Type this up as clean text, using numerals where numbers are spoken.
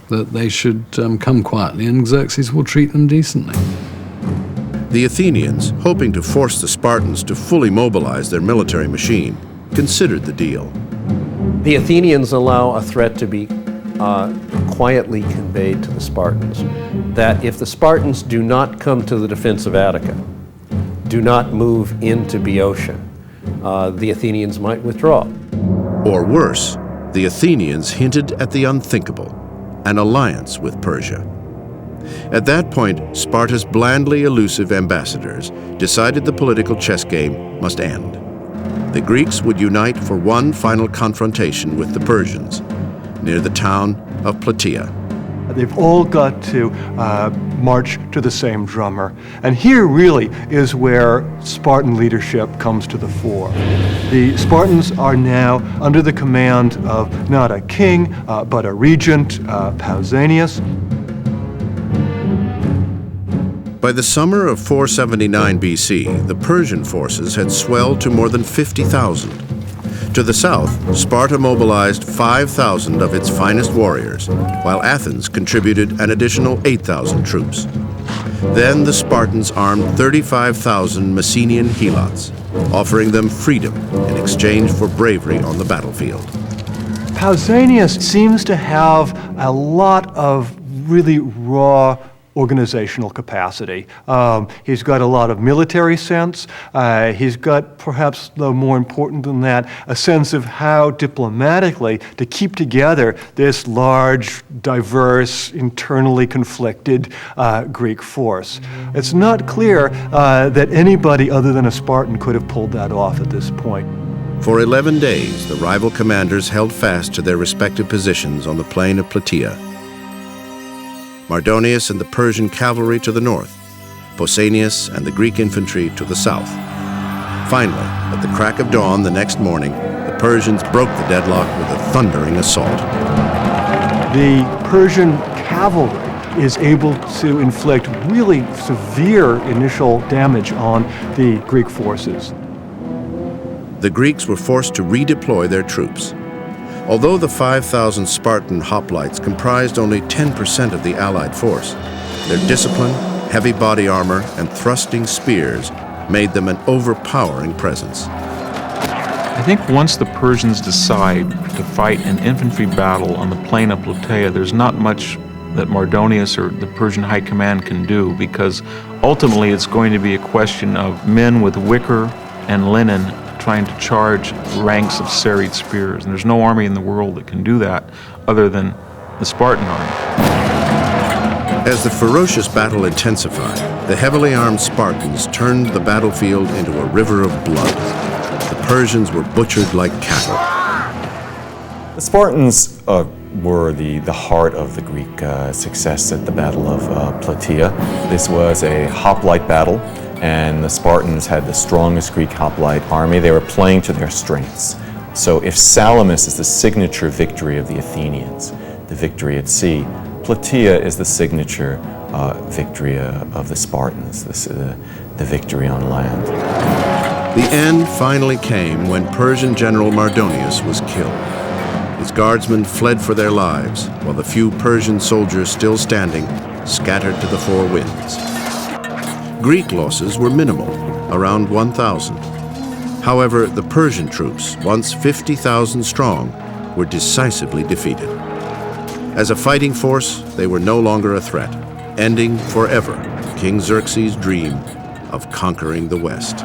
that they should come quietly and Xerxes will treat them decently. The Athenians, hoping to force the Spartans to fully mobilize their military machine, considered the deal. The Athenians allow a threat to be quietly conveyed to the Spartans, that if the Spartans do not come to the defense of Attica, do not move into Boeotia, the Athenians might withdraw. Or worse, the Athenians hinted at the unthinkable, an alliance with Persia. At that point, Sparta's blandly elusive ambassadors decided the political chess game must end. The Greeks would unite for one final confrontation with the Persians near the town of Plataea. They've all got to march to the same drummer. And here really is where Spartan leadership comes to the fore. The Spartans are now under the command of not a king, but a regent, Pausanias. By the summer of 479 BC, the Persian forces had swelled to more than 50,000. To the south, Sparta mobilized 5,000 of its finest warriors, while Athens contributed an additional 8,000 troops. Then the Spartans armed 35,000 Messenian helots, offering them freedom in exchange for bravery on the battlefield. Pausanias seems to have a lot of really raw organizational capacity. He's got a lot of military sense. He's got, perhaps though more important than that, a sense of how diplomatically to keep together this large, diverse, internally conflicted Greek force. It's not clear that anybody other than a Spartan could have pulled that off at this point. For 11 days, the rival commanders held fast to their respective positions on the plain of Plataea. Mardonius and the Persian cavalry to the north, Pausanias and the Greek infantry to the south. Finally, at the crack of dawn the next morning, the Persians broke the deadlock with a thundering assault. The Persian cavalry is able to inflict really severe initial damage on the Greek forces. The Greeks were forced to redeploy their troops. Although the 5,000 Spartan hoplites comprised only 10% of the Allied force, their discipline, heavy body armor, and thrusting spears made them an overpowering presence. I think once the Persians decide to fight an infantry battle on the plain of Plataea, there's not much that Mardonius or the Persian High Command can do, because ultimately it's going to be a question of men with wicker and linen trying to charge ranks of serried spears. And there's no army in the world that can do that other than the Spartan army. As the ferocious battle intensified, the heavily armed Spartans turned the battlefield into a river of blood. The Persians were butchered like cattle. The Spartans were the heart of the Greek success at the Battle of Plataea. This was a hoplite battle, and the Spartans had the strongest Greek hoplite army. They were playing to their strengths. So if Salamis is the signature victory of the Athenians, the victory at sea, Plataea is the signature victory of the Spartans, the victory on land. The end finally came when Persian general Mardonius was killed. His guardsmen fled for their lives, while the few Persian soldiers still standing scattered to the four winds. Greek losses were minimal, around 1,000. However, the Persian troops, once 50,000 strong, were decisively defeated. As a fighting force, they were no longer a threat, ending forever King Xerxes' dream of conquering the West.